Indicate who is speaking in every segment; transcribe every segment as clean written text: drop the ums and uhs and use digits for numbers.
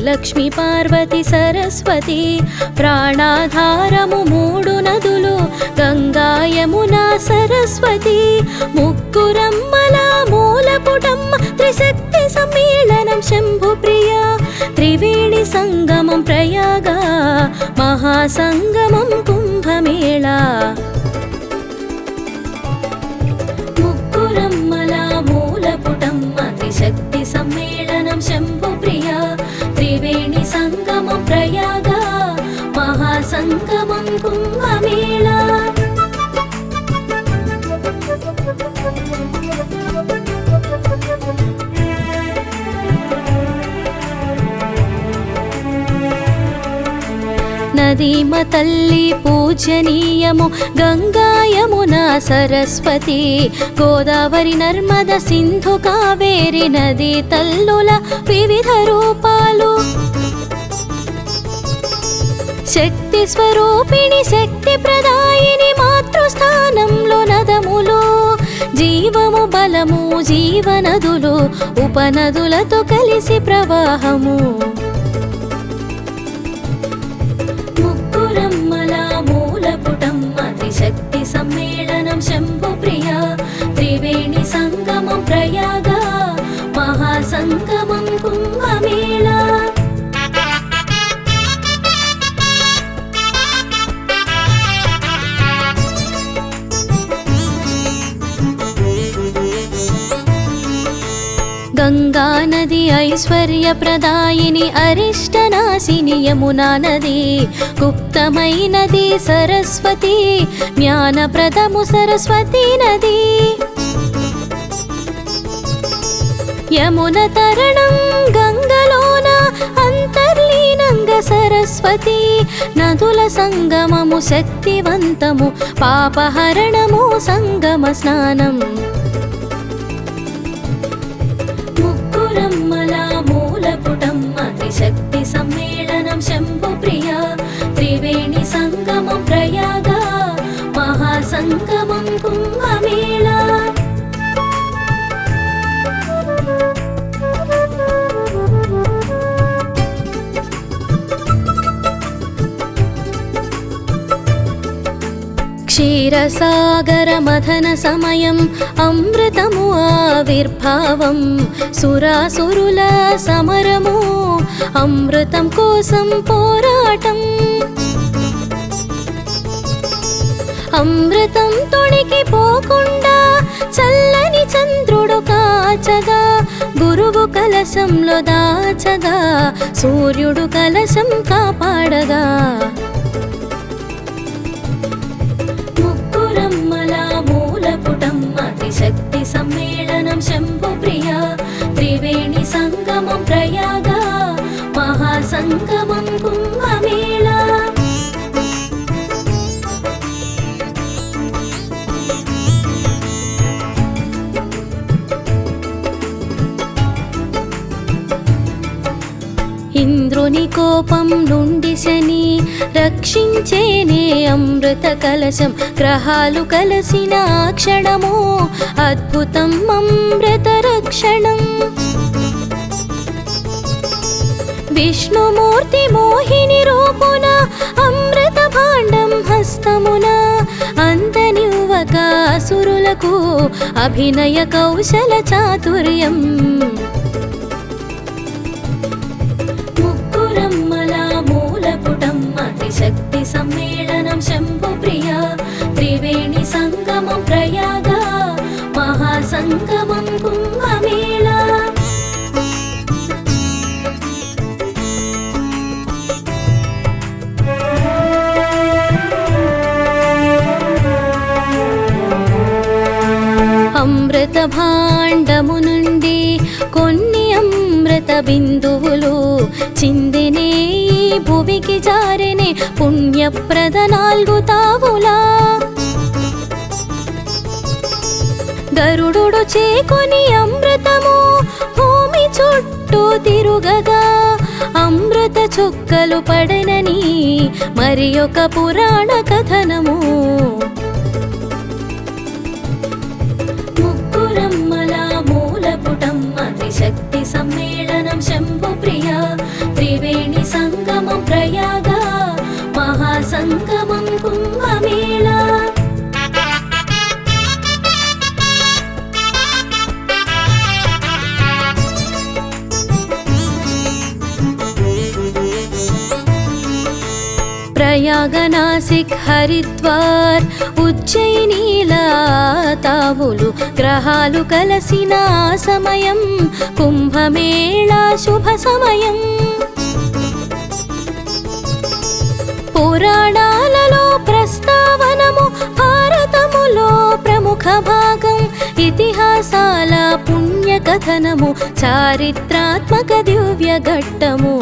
Speaker 1: లక్ష్మి పార్వతి సరస్వతి ప్రాణాధారము మూడు నదులు గంగా యమున సరస్వతి ముగ్గురమ్మల మూలపుటమ్మ త్రిశక్తి సమ్మేళనం శంభుప్రియ త్రివేణి సంగమం ప్రయాగ మహాసంగమం కుంభమేళా ముగ్గురమ్మల మూలపుటమ్మ త్రిశక్తి సమ్మేళనం శంభుప్రియ త్రివేణి సంగమం ప్రయాగ మహాసంగమం కుంభమేళా నదీమ తల్లి పూజనీయము గంగా యమున సరస్వతి గోదావరి నర్మద సింధు కావేరి నదీ తల్లుల వివిధ రూపాలు శక్తి స్వరూపిణి శక్తి ప్రదాయిని మాతృస్థానంలో నదములు జీవము బలము జీవనదులు ఉపనదులతో కలిసి ప్రవాహము ముగ్గురమ్మల మూలపుటమ్మ త్రిశక్తి సమ్మేళనం శంభుప్రియ త్రివేణి సంగమం ప్రయాగ మహాసంగమం కుంభమేళా గంగా నది ఐశ్వర్య ప్రదాయిని అరిష్టనాశిని యమునా నది గుప్తమైనది సరస్వతి జ్ఞానప్రదము సరస్వతి నది యమున తరణం గంగలోన అంతర్లీనంగ సరస్వతి నదుల సంగమము శక్తివంతము పాపహరణము సంగమ స్నానం ముగ్గురమ్మల మూలపుటమ్మ త్రిశక్తి సమ్మేళనం శంభుప్రియ త్రివేణి సంగమం ప్రయాగ మహాసంగమం కుంభమేళా క్షీరసాగర మథన సమయం అమృతము ఆవిర్భావం సురాసురుల సమరము అమృతం కోసం పోరాటం అమృతం తొణికి పోకుండా చల్లని చంద్రుడు కాచగా గురువు కలశంలో దాచగా సూర్యుడు కలశం కాపాడగా ముగ్గురమ్మల మూలపుటమ్మ త్రిశక్తి సమ్మేళనం శంభుప్రియ త్రివేణి సంగమం ప్రయాగ మహాసంగమం కుంభమేళా ఇంద్రుని కోపం నుండి శని రక్షించేనే అమృత కలశం గ్రహాలు కలసిన క్షణము అద్భుతం అమృత రక్షణం విష్ణుమూర్తి మోహిని రూపున అమృత భాండం హస్తమున అందనివ్వక అసురులకు అభినయ కౌశల చాతుర్యం ముగ్గురమ్మల మూలపుటమ్మ త్రిశక్తి సమ్మేళనం శంభుప్రియ త్రివేణి సంగమం ప్రయాగ మహాసంగమం కుంభమేళా అమృత భాండము నుండి కొన్ని అమృత బిందువులు చిందినే భువికి జారినే పుణ్యప్రద 4 తావులా గరుడు చేకొని అమృతము భూమి చుట్టూ తిరుగగా అమృత చుక్కలు పడనని మరి ఒక పురాణ కథనము ముగ్గురమ్మల మూలపుటమ్మ త్రిశక్తి సమ్మేళనం శంభుప్రియ త్రివేణి ప్రయాగ నాసిక్ హరిద్వార్ ఉజ్జయినీల తావులు గ్రహాలు కలసిన సమయం కుంభమేళా శుభ సమయం. పురాణాలలో ప్రస్తావనము భారతములో ప్రముఖ భాగం. ఇతిహాసాల పుణ్యకథనము చారిత్రాత్మక దివ్య ఘట్టము.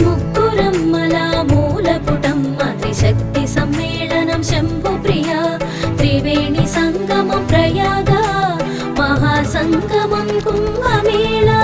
Speaker 1: ముగ్గురమ్మల మూలపుటం అతిశక్తి సమ్మేళనం శంభుప్రియ. త్రివేణి సంగమం ప్రయాగ మహాసంగమం కుంభమేళా.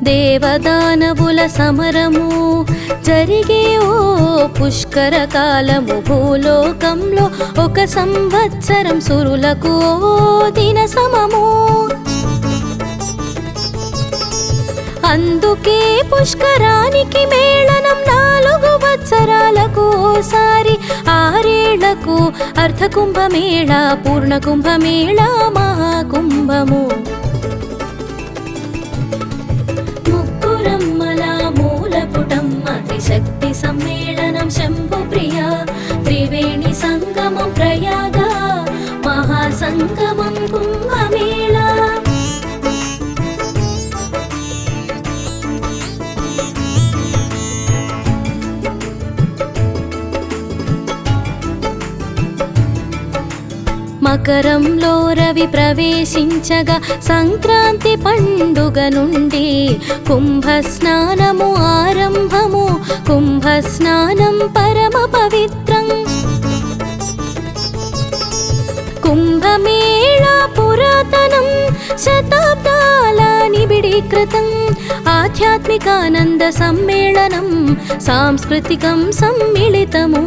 Speaker 1: దేవదానవుల సమరము జరిగే ఓ పుష్కర కాలము. భూలోకంలో ఒక సంవత్సరం సురులకు ఓ దిన సమము. అందుకే పుష్కరానికి మేళనం 4 సంవత్సరాలకు ఓసారి. 6 ఏళ్లకు అర్ధ కుంభమేళా, పూర్ణ కుంభమేళా, మహాకుంభము. ముగ్గురమ్మల మూలపుటం అతిశక్తి సమ్మేళనం శంభుప్రియ. త్రివేణి సంగమం ప్రయాగ మహాసంగమం కుంభమేళా. మకరంలో రవి ప్రవేశించగా సంక్రాంతి పండుగ నుండి కుంభస్నానము ఆరంభము. కుంభస్నానం పరమ పవిత్రం. కుంభమేళా పురాతనం, శతాబ్దాల నిబిడీకృతం. ఆధ్యాత్మికానంద సమ్మేళనం, సాంస్కృతికం సమ్మిళితము.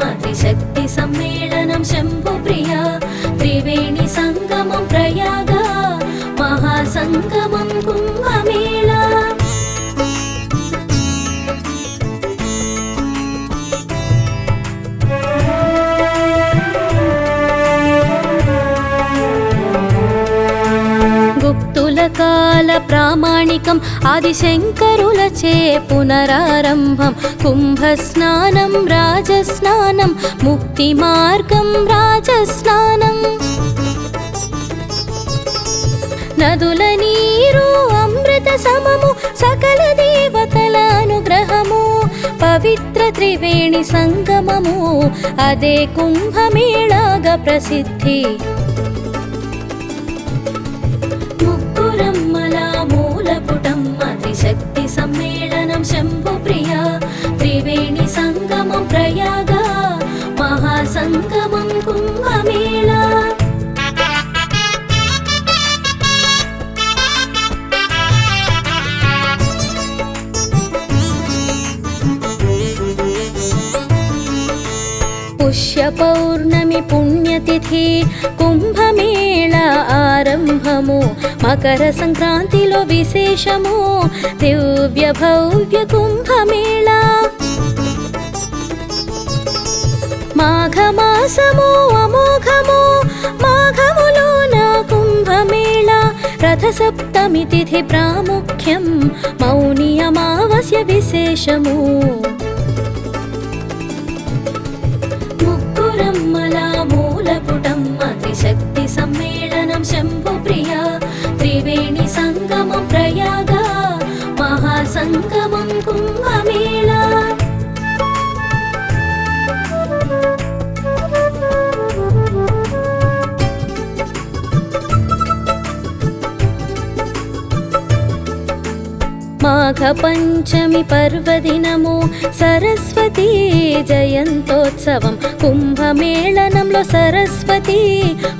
Speaker 1: అతిశక్తి సమ్మేళనం శంభుప్రియ. త్రివేణి సంగమం ప్రయాగ మహాసంగమం కుంభమేళా. గుప్తుల కాల ప్రామాణికం ఆదిశంకరులచే పునరారంభం. కుంభస్నానం రాజస్నానం, ముక్తి మార్గం రాజస్నానం. నదుల నీరు అమృత సమము, సకల దేవతల అనుగ్రహము. పవిత్ర త్రివేణి సంగమము, అదే కుంభమేళాగా ప్రసిద్ధి. ముగ్గురమ్మల మూలపుటం అతిశక్తి సమ్మేళనం శంభుప్రియ. త్రివేణి సంగమం ప్రయాగ మహాసంగమం కుంభమేళా. పుష్య పౌర్ణమి పుణ్యతిథి కుంభమేళా ఆరంభము. మకర సంక్రాంతిలో విశేషము దివ్య భవ్య కుంభమేళా. మాఘమాసము అమోఘము, మాఘములోన కుంభమేళా. రథ సప్తమి తిథి ప్రాముఖ్యం, మౌని అమావాస్య విశేషము. ముగ్గురమ్మల మూలపుటం అతిశక్తి సమ్మేళనం శంభుప్రియ. త్రివేణి సంగమం ప్రయాగ మహాసంగమం కుంభమేళా. మాఘ పంచమి పర్వదినము సరస్వతీ జయంతోత్సవం. కుంభమేళనంలో సరస్వతి,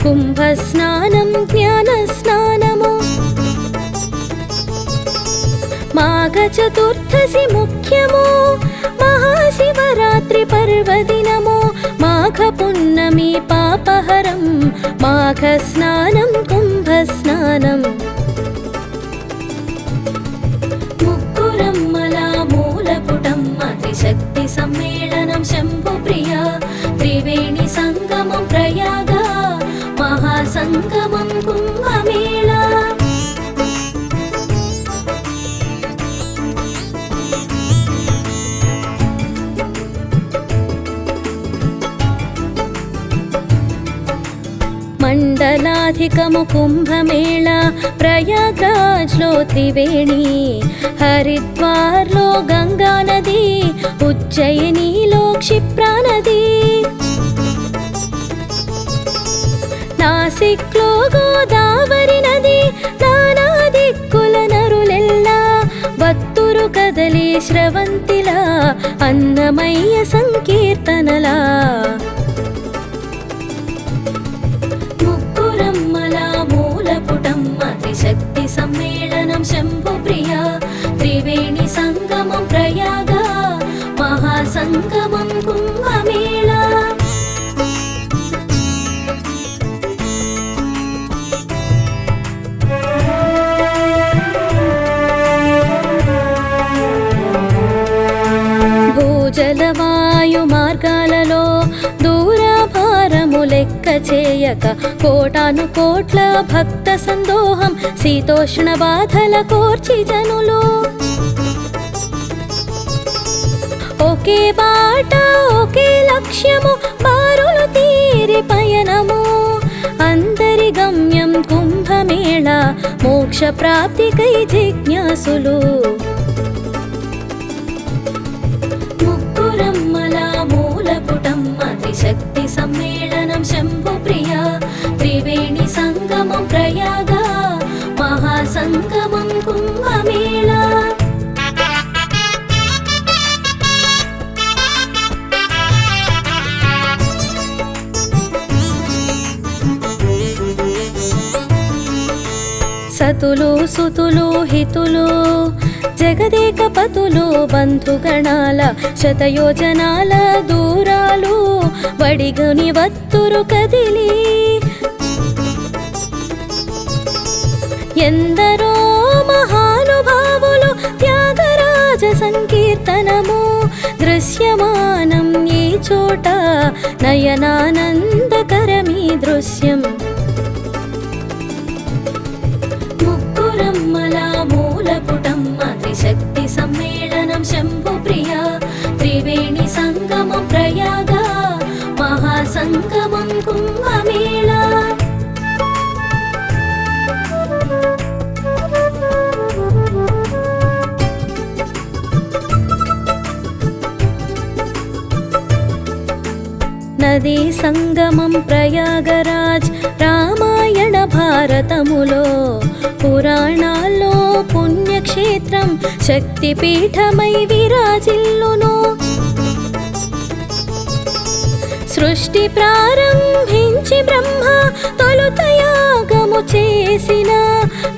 Speaker 1: కుంభస్నానం జ్ఞాన స్నానము. మాఘ చతుర్థసి ముఖ్యము, మహాశివరాత్రి పర్వదినము. మాఘ పున్నమి పాపహరం, మాఘ స్నానం కుంభస్నానం. శక్తి సమ్మేళనం శంభుప్రియ త్రివేణి సంగమం ప్రయాగ మహాసంగమం కుంభమేళ మండలాధికము కుంభమేళ ప్రయాగ్రాజ్లో త్రివేణి హరిద్వార్లో గంగా నది ఉజ్జయినిలో క్షిప్రా నది నాసిక్లో గోదావరి నది నానా దిక్కుల నరులెల్లా భక్తురు కదలి శ్రవంతిలా అన్నమయ్య సంకీర్తనలా శక్తి సమ్మేళనం శంభుప్రియ త్రివేణి సంగమం ప్రయాగ మహాసంగమం కుంభమేళ భూజలవాయు మార్గాలలో దూరభారము లెక్క చేయక కోటాను కోట్ల భక్త సందోహం శీతోష్ణ బాధల కోర్చి జనులు ఒకే బాట ఒకే లక్ష్యము బారులు తీరి పయనము అందరి గమ్యం కుంభమేళ మోక్ష ప్రాప్తికై జిజ్ఞాసులు శక్తి సమ్మేళనం శంభుప్రియ త్రివేణి సంగమం ప్రయాగ మహాసంగమం కుంభమేళ సతులు సుతులు హితులు జగదేక పతులు బంధుగణాల శతయోజనాల దూరాలు వడిగుని వత్తురు కదిలి ఎందరో మహానుభావులు త్యాగరాజ సంకీర్తనము దృశ్యమానం ఈ చోట నయనానందకరమీ దృశ్యం శక్తి సమ్మేళనం శంభుప్రియ త్రివేణి సంగమం ప్రయాగ మహాసంగమం కుంభమేళ నదీ సంగమం ప్రయాగరాజ్ రామాయణ భారతములో పురాణాల్లో పుణ్యక్షేత్రం శక్తిపీఠమై విరాజిల్లును సృష్టి ప్రారంభించి బ్రహ్మ తొలుత యాగము చేసిన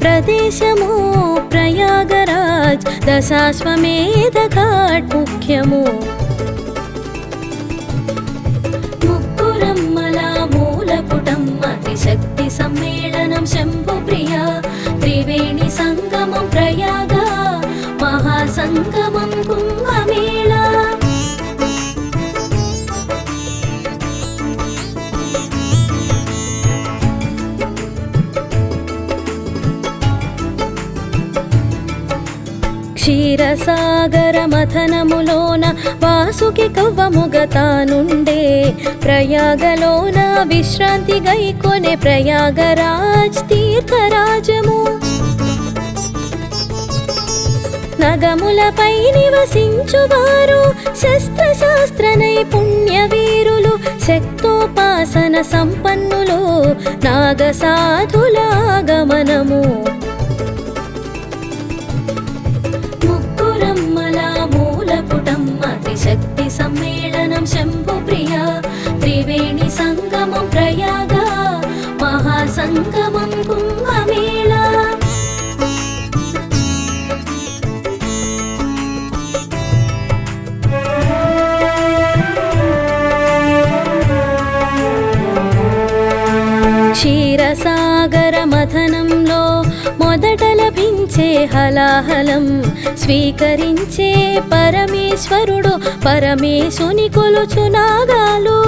Speaker 1: ప్రదేశము ప్రయాగరాజ్ దశాశ్వమేధ ఘాట్ ముఖ్యము శక్తి సమ్మేళనం శంభుప్రియ త్రివేణి సంగమం ప్రయాగ మహాసంగమం కుంభమేళ క్షీరసాగర మథనములోన వాసుకి కవ్వముగతానుండే ప్రయాగలోన విశ్రాంతి గైకొనే ప్రయాగరాజ్ తీర్థరాజము నగములపై నివసించువారు శస్త్రశాస్త్ర నైపుణ్య వీరులు శక్తోపాసన సంపన్నులు నాగసాధుల ఆగమనము శక్తి సమ్మేళనం శంభుప్రియ త్రివేణి సంగమం ప్రయాగ మహాసంగమం కుంభమేళ క్షీరసాగర మథనంలో మొదట లభించే పూజించే హలాహలం స్వీకరించే పరమేశ్వరుడు పరమేశుని కొలుచు నాగాలు.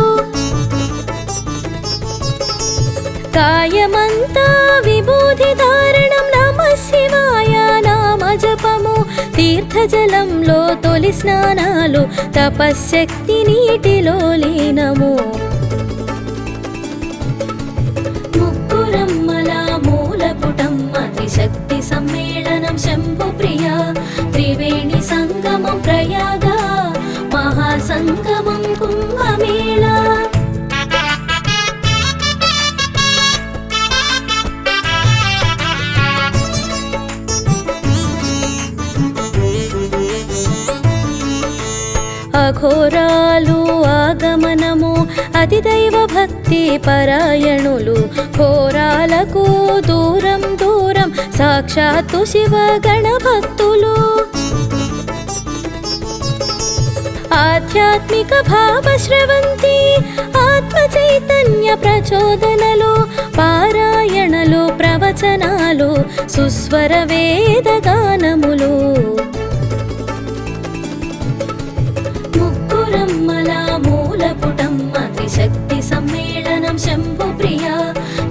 Speaker 1: కాయమంతా విభూతి ధారణం నమః శివాయ నామ జపము. తీర్థజలంలో తొలి స్నానాలు తపశ్శక్తి నీటిలో లీనము. ముగ్గురమ్మల మూలపుటం అతిశక్తి సమ్మేళనం శంభు ప్రియ. త్రివేణి సంగమం ప్రయాగ మహాసంగమం కుంభమేళ. అఘోరాలు ఆగమనము అతిదైవ భక్తి పరాయణులు. ఘోరాలకు దూరం దూరం సాక్షాత్తు శివ గణభక్తులు. ఆధ్యాత్మిక భావ స్రవంతి ఆత్మ చైతన్య ప్రచోదనలు. పారాయణలు ప్రవచనాలు సుస్వర వేద గానములు. ముగ్గురమ్మల మూలపుటం అతిశక్తి సమ్మేళనం శంభు ప్రియ.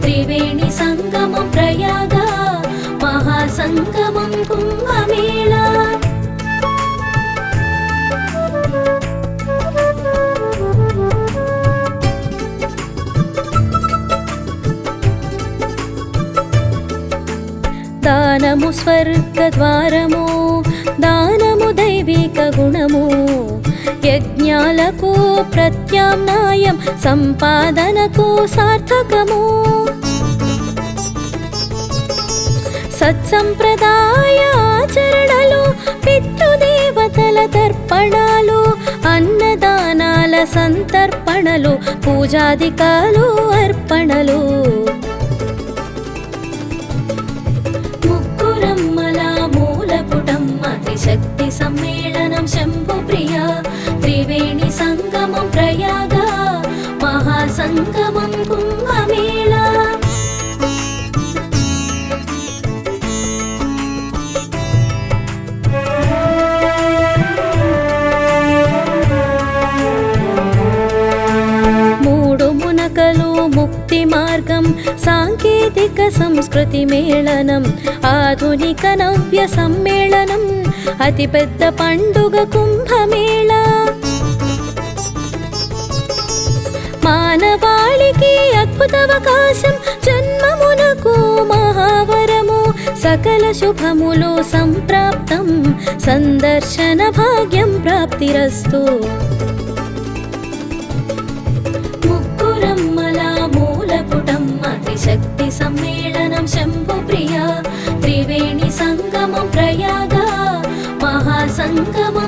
Speaker 1: త్రివేణి సంగమం ప్రయాగ మహాసంగమం కుంభమేళ. దానము స్వర్గ ద్వారము దానము దైవిక గుణము. యజ్ఞాలకు ప్రత్యామ్నాయం సంపాదనకు సార్థకము. సత్సంప్రదాయ ఆచరణలు పితృదేవతల తర్పణాలు. అన్నదానాల సంతర్పణలు పూజాదికాలు అర్పణలు. ముగ్గురమ్మల మూలపుటం అతిశక్తి సమ్మేళనం శంభు ప్రియ. త్రివేణి సంగమం ప్రయాగ మహాసంగమం కుంభమేళ. మూడు మునకలు ముక్తి మార్గం సాంకేతిక సంస్కృతి మేళనం. ఆధునిక నవ్య సమ్మేళనం అతిపెద్ద పండుగ కుంభమేళ. మానవాళికి అద్భుతావకాశం జన్మమునకు మహావరము. సకల శుభములు సంప్రాప్తం సందర్శన భాగ్యం ప్రాప్తిరస్తు. ముగ్గురమ్మల మూలపుటం అతిశక్తి సమ్మేళనం శంభు ప్రియ. త్రివేణి సంగమం ప్రయాగ మహాసంగమం